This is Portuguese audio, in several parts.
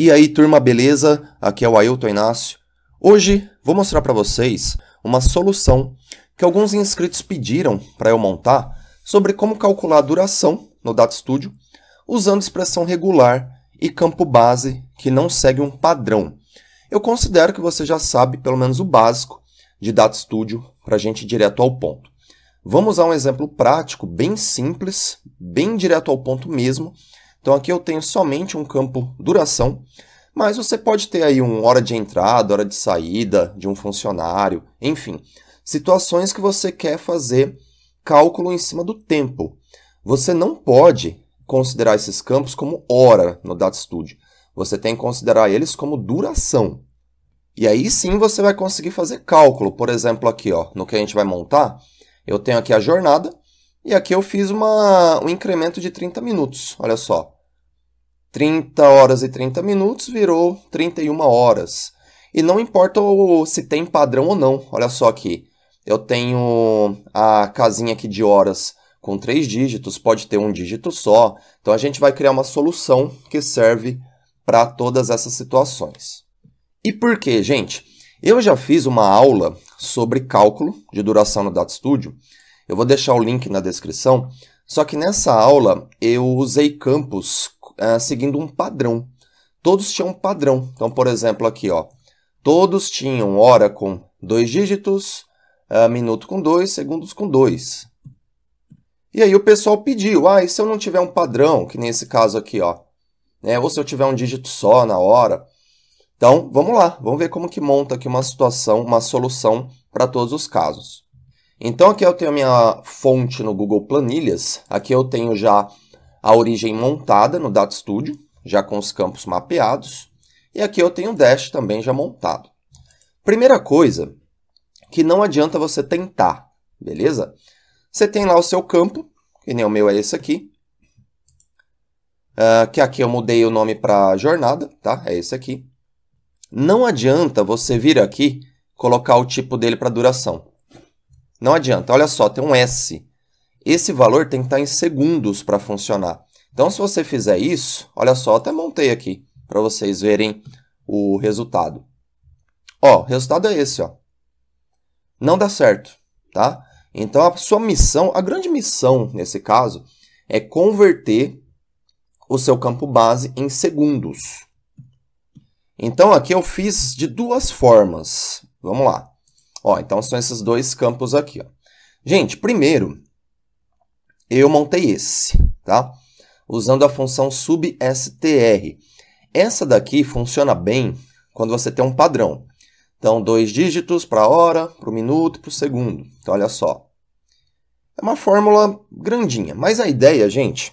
E aí, turma, beleza? Aqui é o Ailton Inácio. Hoje vou mostrar para vocês uma solução que alguns inscritos pediram para eu montar sobre como calcular a duração no DataStudio usando expressão regular e campo base que não segue um padrão. Eu considero que você já sabe pelo menos o básico de DataStudio para a gente ir direto ao ponto. Vamos usar um exemplo prático, bem simples, bem direto ao ponto mesmo. Então aqui eu tenho somente um campo duração, mas você pode ter aí uma hora de entrada, hora de saída de um funcionário, enfim, situações que você quer fazer cálculo em cima do tempo. Você não pode considerar esses campos como hora no DataStudio. Você tem que considerar eles como duração. E aí sim você vai conseguir fazer cálculo. Por exemplo, aqui ó, no que a gente vai montar, eu tenho aqui a jornada e aqui eu fiz um incremento de 30 minutos. Olha só, 30 horas e 30 minutos virou 31 horas. E não importa se tem padrão ou não. Olha só aqui, eu tenho a casinha aqui de horas com 3 dígitos, pode ter um dígito só. Então a gente vai criar uma solução que serve para todas essas situações. E por quê, gente? Eu já fiz uma aula sobre cálculo de duração no DataStudio. Eu vou deixar o link na descrição. Só que nessa aula eu usei campos seguindo um padrão. Todos tinham um padrão. Então, por exemplo, aqui, ó, todos tinham hora com 2 dígitos, minuto com 2, segundos com 2. E aí o pessoal pediu, e se eu não tiver um padrão, que nesse caso aqui, ó, né, ou se eu tiver um dígito só na hora. Então, vamos lá, vamos ver como que monta aqui uma situação, uma solução para todos os casos. Então, aqui eu tenho a minha fonte no Google Planilhas. Aqui eu tenho já a origem montada no DataStudio, já com os campos mapeados. E aqui eu tenho o Dash também já montado. Primeira coisa, que não adianta você tentar, beleza? Você tem lá o seu campo, que nem o meu é esse aqui. Que aqui eu mudei o nome para jornada, tá? É esse aqui. Não adianta você vir aqui colocar o tipo dele para duração. Não adianta. Olha só, tem um S. Esse valor tem que estar em segundos para funcionar. Então, se você fizer isso, olha só, eu até montei aqui para vocês verem o resultado. Ó, o resultado é esse, ó. Não dá certo, tá? Então, a sua missão, a grande missão nesse caso, é converter o seu campo base em segundos. Então, aqui eu fiz de duas formas. Vamos lá. Ó, então, são esses dois campos aqui. Ó. Gente, primeiro, eu montei esse, tá? Usando a função substr. Essa daqui funciona bem quando você tem um padrão. Então, 2 dígitos para a hora, para o minuto e para o segundo. Então, olha só. É uma fórmula grandinha. Mas a ideia, gente,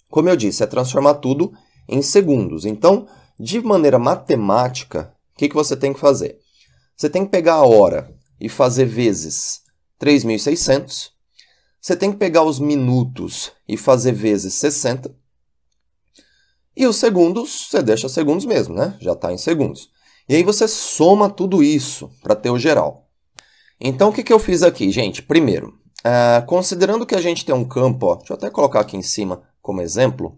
como eu disse, é transformar tudo em segundos. Então, de maneira matemática, o que você tem que fazer? Você tem que pegar a hora e fazer vezes 3.600. Você tem que pegar os minutos e fazer vezes 60. E os segundos, você deixa segundos mesmo, né? Já está em segundos. E aí você soma tudo isso para ter o geral. Então, o que eu fiz aqui, gente? Primeiro, considerando que a gente tem um campo, ó, deixa eu até colocar aqui em cima como exemplo,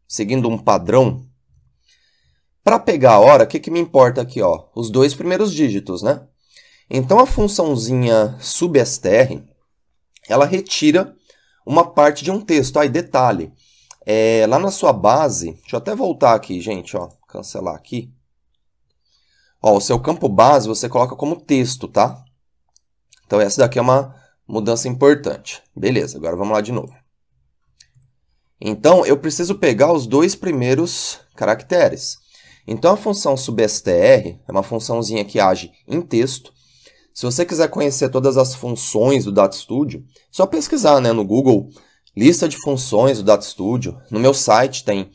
seguindo um padrão. Para pegar a hora, o que me importa aqui? Ó? Os 2 primeiros dígitos, né? Então, a funçãozinha substr, ela retira uma parte de um texto. E detalhe, lá na sua base, deixa eu até voltar aqui, gente, ó, cancelar aqui. Ó, o seu campo base você coloca como texto, tá? Então, essa daqui é uma mudança importante. Beleza, agora vamos lá de novo. Então, eu preciso pegar os 2 primeiros caracteres. Então, a função substr é uma funçãozinha que age em texto. Se você quiser conhecer todas as funções do DataStudio, é só pesquisar, né, no Google, lista de funções do DataStudio. No meu site tem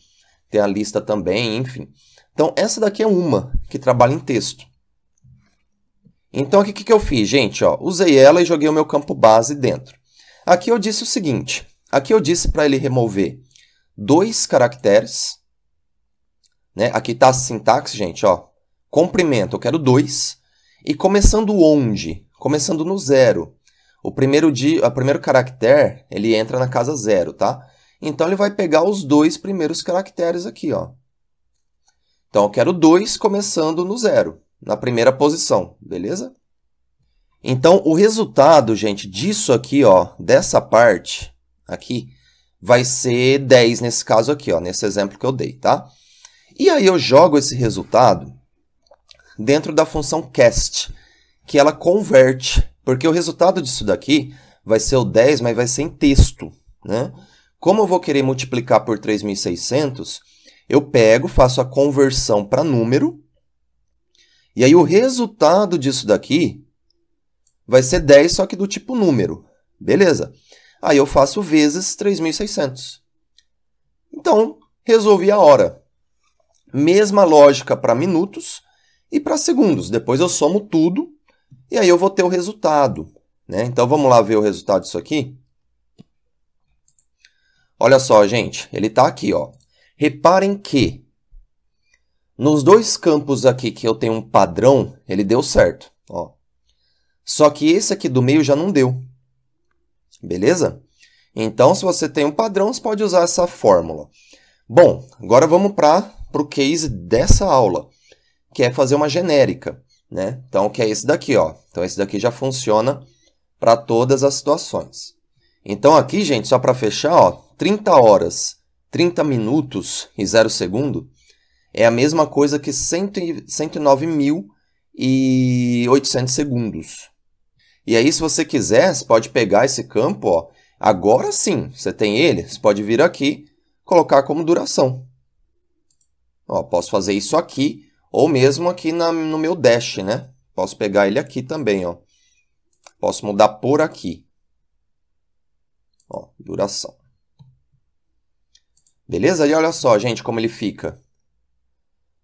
a lista também, enfim. Então, essa daqui é uma que trabalha em texto. Então, aqui o que eu fiz, gente? Ó, usei ela e joguei o meu campo base dentro. Aqui eu disse o seguinte, aqui eu disse para ele remover 2 caracteres. Né? Aqui está a sintaxe, gente, ó. Comprimento, eu quero 2. E começando onde? Começando no 0. O primeiro caractere, ele entra na casa 0, tá? Então, ele vai pegar os 2 primeiros caracteres aqui, ó. Então, eu quero 2 começando no 0, na primeira posição, beleza? Então, o resultado, gente, disso aqui, ó, dessa parte aqui, vai ser 10 nesse caso aqui, ó, nesse exemplo que eu dei, tá? E aí eu jogo esse resultado dentro da função cast, que ela converte, porque o resultado disso daqui vai ser o 10, mas vai ser em texto, né? Como eu vou querer multiplicar por 3.600, eu pego, faço a conversão para número, e aí o resultado disso daqui vai ser 10, só que do tipo número. Beleza? Aí eu faço vezes 3.600. Então, resolvi a hora. Mesma lógica para minutos e para segundos. Depois eu somo tudo e aí eu vou ter o resultado, né? Então, vamos lá ver o resultado disso aqui. Olha só, gente. Ele está aqui, ó. Reparem que nos 2 campos aqui que eu tenho um padrão, ele deu certo, ó. Só que esse aqui do meio já não deu. Beleza? Então, se você tem um padrão, você pode usar essa fórmula. Bom, agora vamos para o case dessa aula, que é fazer uma genérica, né? Então, que é esse daqui, ó. Então, esse daqui já funciona para todas as situações. Então, aqui, gente, só para fechar, ó, 30 horas, 30 minutos e 0 segundo é a mesma coisa que 109.800 segundos. E aí, se você quiser, você pode pegar esse campo, ó, agora sim, você tem ele, você pode vir aqui, colocar como duração. Ó, posso fazer isso aqui, ou mesmo aqui no meu dash, né? Posso pegar ele aqui também, ó. Posso mudar por aqui. Ó, duração. Beleza? E olha só, gente, como ele fica.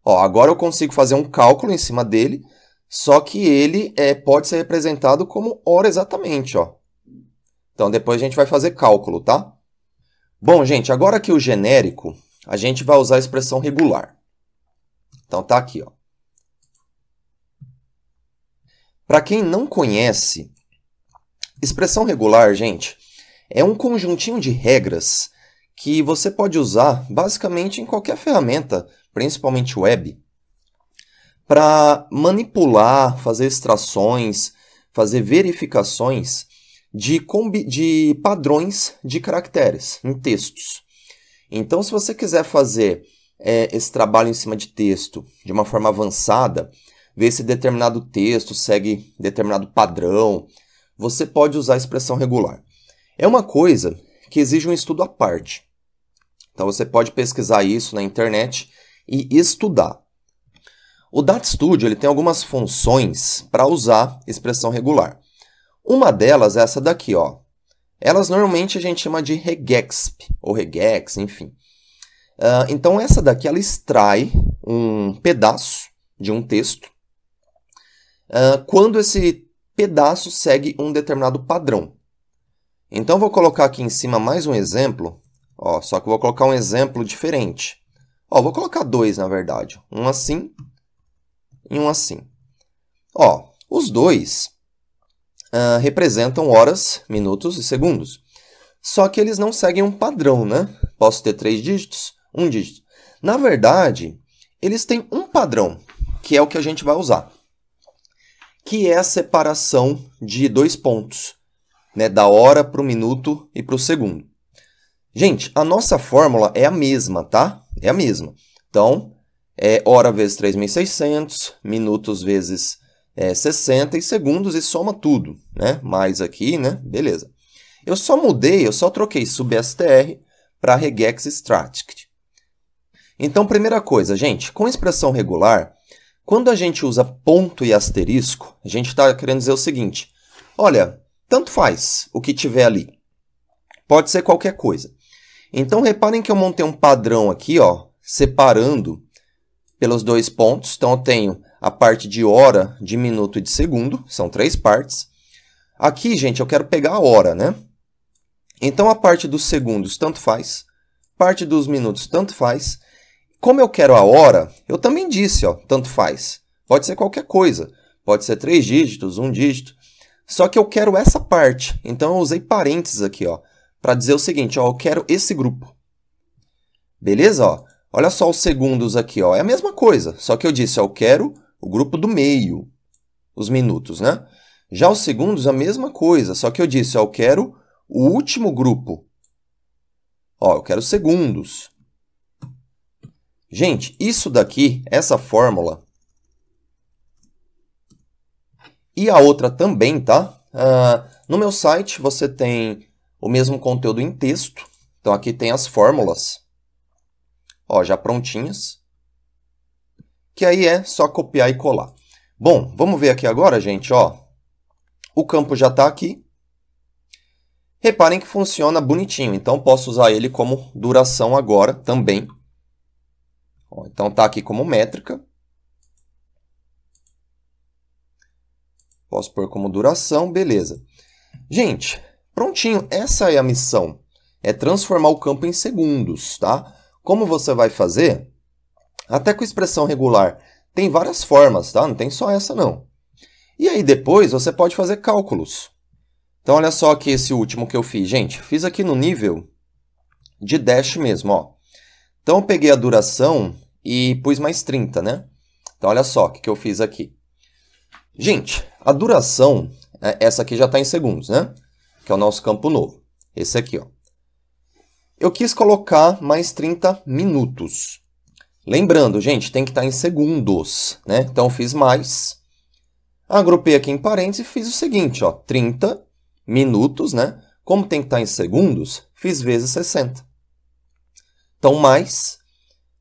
Ó, agora eu consigo fazer um cálculo em cima dele, só que ele pode ser representado como hora exatamente, ó. Então, depois a gente vai fazer cálculo, tá? Bom, gente, agora aqui o genérico, a gente vai usar a expressão regular. Então, tá aqui, ó. Para quem não conhece, expressão regular, gente, é um conjuntinho de regras que você pode usar basicamente em qualquer ferramenta, principalmente web, para manipular, fazer extrações, fazer verificações de padrões de caracteres em textos. Então, se você quiser fazer esse trabalho em cima de texto de uma forma avançada, ver se determinado texto segue determinado padrão, você pode usar a expressão regular. É uma coisa que exige um estudo à parte. Então, você pode pesquisar isso na internet e estudar. O DataStudio ele tem algumas funções para usar expressão regular. Uma delas é essa daqui, ó. Elas normalmente a gente chama de regexp, ou regex, enfim. Então, essa daqui ela extrai um pedaço de um texto quando esse pedaço segue um determinado padrão. Então, eu vou colocar aqui em cima mais um exemplo, ó, só que eu vou colocar um exemplo diferente. Ó, vou colocar 2, na verdade. Um assim e um assim. Ó, os dois representam horas, minutos e segundos. Só que eles não seguem um padrão, né? Posso ter 3 dígitos, 1 dígito. Na verdade, eles têm um padrão, que é o que a gente vai usar, que é a separação de 2 pontos, né? Da hora para o minuto e para o segundo. Gente, a nossa fórmula é a mesma, tá? É a mesma. Então, hora vezes 3.600, minutos vezes 60 e segundos e soma tudo, né? Mais aqui, né? Beleza. Eu só troquei substr para regex static. Então, primeira coisa, gente, com expressão regular, quando a gente usa ponto e asterisco, a gente está querendo dizer o seguinte, olha, tanto faz o que tiver ali. Pode ser qualquer coisa. Então, reparem que eu montei um padrão aqui, ó, separando pelos 2 pontos. Então, eu tenho a parte de hora, de minuto e de segundo. São 3 partes. Aqui, gente, eu quero pegar a hora, né? Então, a parte dos segundos, tanto faz. Parte dos minutos, tanto faz. Como eu quero a hora, eu também disse, ó, tanto faz. Pode ser qualquer coisa. Pode ser 3 dígitos, 1 dígito. Só que eu quero essa parte. Então, eu usei parênteses aqui, ó, para dizer o seguinte, ó, eu quero esse grupo. Beleza? Ó? Olha só os segundos aqui, ó. É a mesma coisa, só que eu disse, ó, eu quero o grupo do meio, os minutos, né? Já os segundos, a mesma coisa, só que eu disse, ó, eu quero o último grupo. Ó, eu quero segundos. Gente, isso daqui, essa fórmula, e a outra também, tá? No meu site você tem o mesmo conteúdo em texto. Então, aqui tem as fórmulas, ó, já prontinhas, que aí é só copiar e colar. Bom, vamos ver aqui agora, gente, ó. O campo já está aqui. Reparem que funciona bonitinho, então posso usar ele como duração agora também. Ó, então, está aqui como métrica. Posso pôr como duração, beleza. Gente, prontinho, essa é a missão. É transformar o campo em segundos, tá? Como você vai fazer? Até com expressão regular. Tem várias formas, tá? Não tem só essa, não. E aí, depois, você pode fazer cálculos. Então, olha só aqui esse último que eu fiz. Gente, fiz aqui no nível de dash mesmo, ó. Então, eu peguei a duração e pus mais 30, né? Então, olha só o que eu fiz aqui. Gente, a duração, essa aqui já está em segundos, né? Que é o nosso campo novo. Esse aqui, ó. Eu quis colocar mais 30 minutos. Lembrando, gente, tem que estar em segundos, né? Então, eu fiz mais. Agrupei aqui em parênteses e fiz o seguinte, ó. 30 minutos, né? Como tem que estar em segundos, fiz vezes 60. Então, mais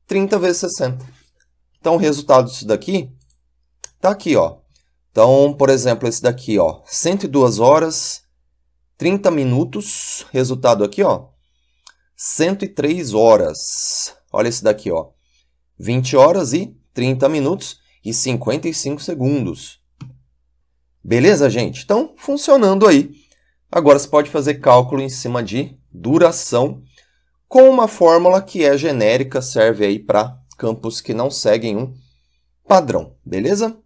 30 vezes 60. Então, o resultado disso daqui está aqui, ó. Então, por exemplo, esse daqui, ó, 102 horas, 30 minutos, resultado aqui, ó, 103 horas. Olha esse daqui, ó, 20 horas e 30 minutos e 55 segundos. Beleza, gente? Então, funcionando aí. Agora, você pode fazer cálculo em cima de duração com uma fórmula que é genérica, serve aí para campos que não seguem um padrão, beleza?